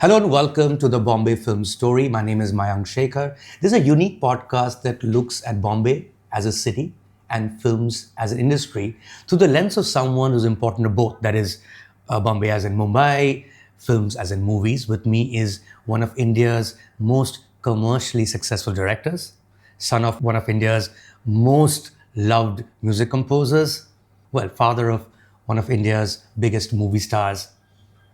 Hello and welcome to the Bombay Film Story. My name is Mayank Shekhar. This is a unique podcast that looks at Bombay as a city and films as an industry through the lens of someone who's important to both. That is, Bombay as in Mumbai, films as in movies. With me is one of India's most commercially successful directors, son of one of India's most loved music composers, father of one of India's biggest movie stars,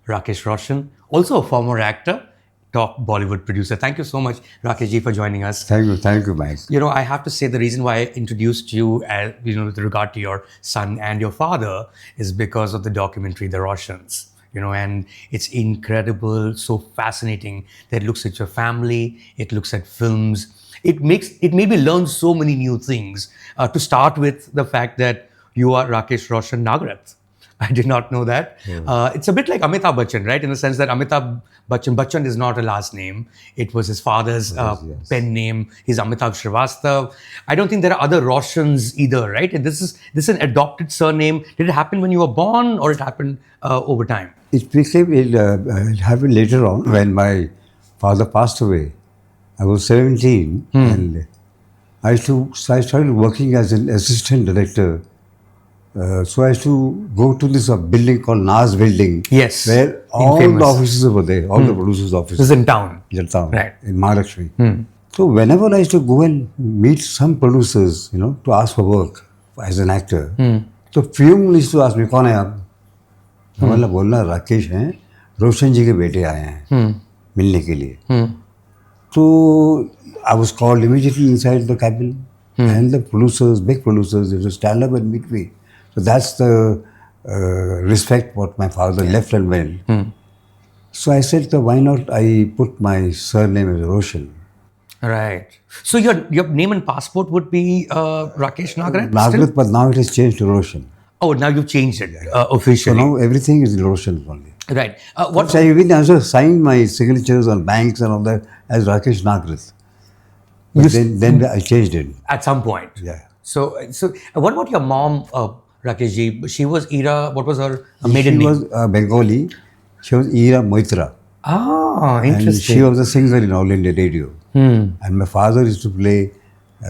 Rakesh Roshan, also a former actor, top Bollywood producer. Thank you so much, Rakesh ji, for joining us. Thank you, Mike. I have to say the reason why I introduced you, with regard to your son and your father, is because of the documentary The Roshans. And it's incredible, so fascinating that it looks at your family, it looks at films. It made me learn so many new things. To start with the fact that you are Rakesh Roshan Nagarat. I did not know that. It's a bit like Amitabh Bachchan, right? In the sense that Amitabh Bachchan is not a last name. It was his father's pen name. He's Amitabh Srivastav. I don't think there are other Roshans either, right? And this is an adopted surname. Did it happen when you were born, or it happened over time? It happened later on when my father passed away. I was 17 and I started working as an assistant director. So I used to go to this building called Nas Building. Yes. Where all the offices were there, all the producers' offices. This is in town. In town, right. In Mahalakshmi. So whenever I used to go and meet some producers, to ask for work as an actor, so few used to ask me, कौन है आप? मैं बोलना राकेश हैं, रोशन जी के बेटे आए हैं मिलने के लिए. So I was called immediately inside the cabin, and the producers, big producers, they would stand up and meet me. So that's the respect what my father left and went. So I said, so why not I put my surname as Roshan. Right. So your name and passport would be Rakesh Nagarat? Nagarat, but now it has changed to Roshan. Oh, now you've changed it officially. So now everything is Roshan only. Right. I even also signed my signatures on banks and all that as Rakesh Nagarat. But then I changed it. At some point. Yeah. So what about your mom, Rakesh ji? She was Ira, what was her maiden name? She was Bengali. She was Ira Moitra. Ah, interesting. And she was a singer in All India Radio. And my father used to play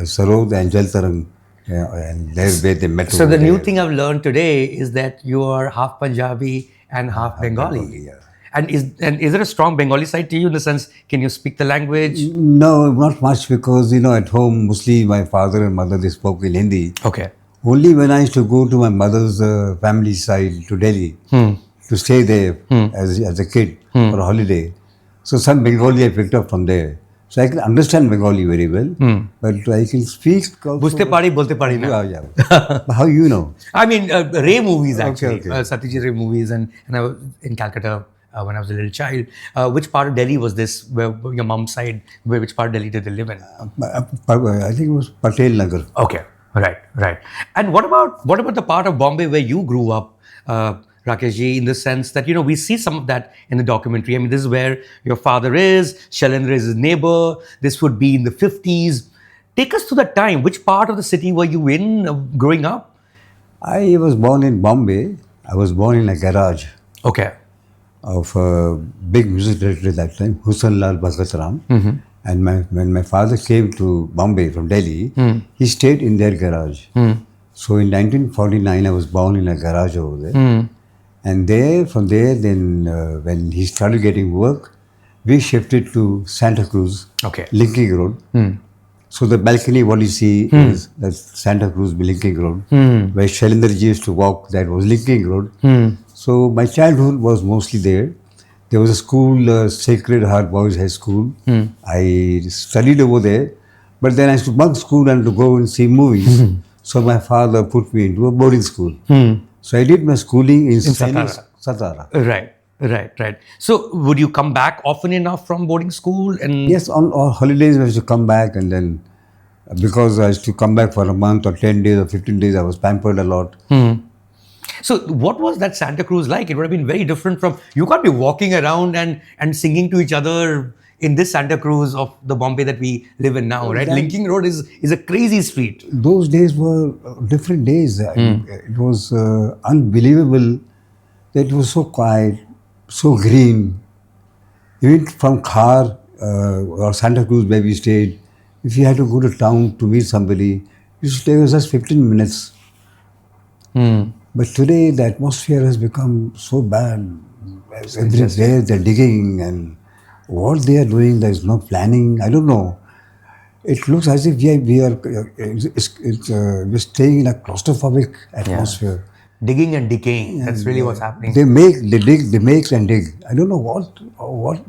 Sarod and Jaltarang. And where they met. So the new thing I've learned today is that you are half Punjabi and half Bengali. Yeah. And is there a strong Bengali side to you in the sense, can you speak the language? No, not much, because at home mostly my father and mother, they spoke in Hindi. Okay. Only when I used to go to my mother's family side to Delhi to stay there as a kid for a holiday. So some Bengali I picked up from there. So I can understand Bengali very well, but I can speak. Bujhte pari, bolte pari na. Yeah. How you know? I mean, Ray movies actually, Okay. Satyajit Ray movies, and I was in Calcutta when I was a little child. Which part of Delhi was this? Where your mom's side? Which part of Delhi did they live in? I think it was Patel Nagar. Okay, right. And what about the part of Bombay where you grew up, Rakesh ji, in the sense that, we see some of that in the documentary. I mean, this is where your father is, Shailendra is his neighbor. This would be in the 50s. Take us to that time. Which part of the city were you in growing up? I was born in Bombay. I was born in a garage. Okay. Of a big music director at that time, Hussain Lal Bhagat Ram. And when my father came to Bombay from Delhi, he stayed in their garage. So in 1949, I was born in a garage over there. And from there, then when he started getting work, we shifted to Santa Cruz, Linking Road. So the balcony, what you see is that's Santa Cruz, Linking Road, where Shailendra ji used to walk, that was Linking Road. So my childhood was mostly there. There was a school, Sacred Heart Boys High School. I studied over there, but then I used to bunk school and to go and see movies. So my father put me into a boarding school. So I did my schooling in Satara. Right. So would you come back often enough from boarding school? And yes, on holidays I used to come back, and then because I used to come back for a month or 10 days or 15 days, I was pampered a lot. So what was that Santa Cruz like? It would have been very different from, you can't be walking around and singing to each other in this Santa Cruz of the Bombay that we live in now, right? Linking Road is a crazy street. Those days were different days. It was unbelievable that it was so quiet, so green. Even from Khar or Santa Cruz where we stayed, if you had to go to town to meet somebody, it used to take us just 15 minutes. But today the atmosphere has become so bad. Everywhere they're digging and what they are doing, there is no planning. I don't know. It looks as if we're staying in a claustrophobic atmosphere. Digging and decaying. That's really what's happening. They dig, they make and dig. I don't know what.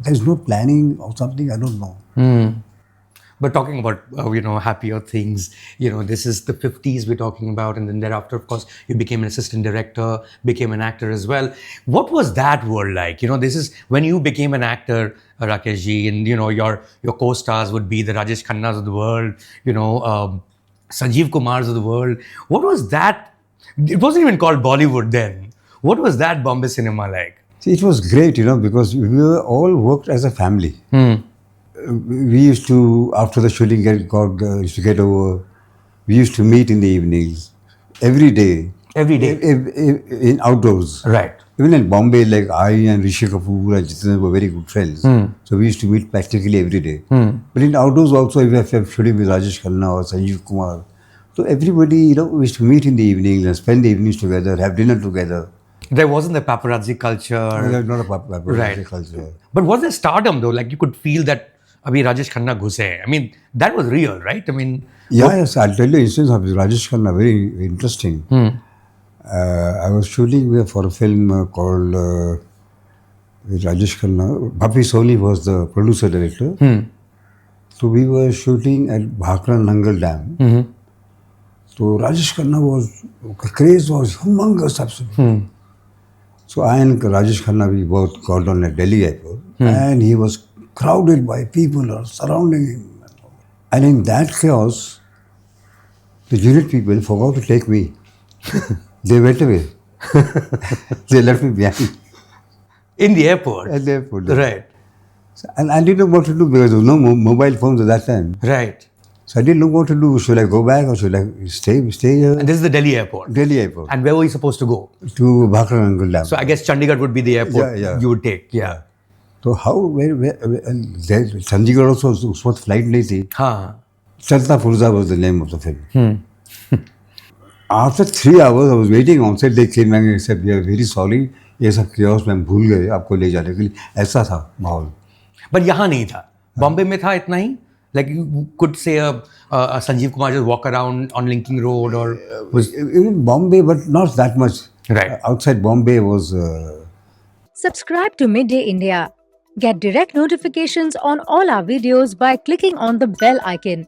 There's no planning or something. I don't know. But talking about happier things, this is the 50s we're talking about, and then thereafter, of course, you became an assistant director, became an actor as well. What was that world like? This is when you became an actor, Rakesh ji, and your co-stars would be the Rajesh Khannas of the world, Sanjeev Kumars of the world. What was that? It wasn't even called Bollywood then. What was that Bombay cinema like? See, it was great, because we were all worked as a family. We used to, after the shooting used to get over, we used to meet in the evenings, every day. Every day? In outdoors. Right. Even in Bombay, like I and Rishi Kapoor and Jitendra were very good friends. So we used to meet practically every day. But in outdoors also, if we have shooting with Rajesh Khanna or Sanjeev Kumar, so everybody, we used to meet in the evenings and spend the evenings together, have dinner together. There wasn't the paparazzi culture. No, there's not a paparazzi culture. But was there stardom though? Like you could feel that Abhi Rajesh Khanna ghuse hai. I mean, that was real, right? I mean, yes, I'll tell you instance of Rajesh Khanna, very interesting. I was shooting for a film called with Rajesh Khanna. Bhapi Soni was the producer director. So we were shooting at Bhakra Nangal Dam. So Rajesh Khanna craze was humongous, absolutely. So I and Rajesh Khanna, we both got on at Delhi airport, and he was crowded by people surrounding him. And in that chaos, the unit people forgot to take me. They went away. They left me behind. In the airport? At the airport. Right. And I didn't know what to do because there was no mobile phones at that time. Right. So I didn't know what to do. Should I go back or should I stay here? And this is the Delhi airport? Delhi airport. And where were you supposed to go? To Bhakra Nangal Dam. So I guess Chandigarh would be the airport you would take. Yeah. So Chandigarh also was flight nahi thi. Santa Cruz was the name of the film. After 3 hours, I was waiting on set. They came and said, "We are very sorry. ये सब chaos में हम भूल गए आपको ले जाने के लिए." ऐसा था माहौल. But यहाँ नहीं था. Bombay में था इतना ही. Like you could say a Sanjeev Kumar just walk around on Linking Road or was even Bombay, but not that much. Right. Outside Bombay was. Subscribe to Midday India. Get direct notifications on all our videos by clicking on the bell icon.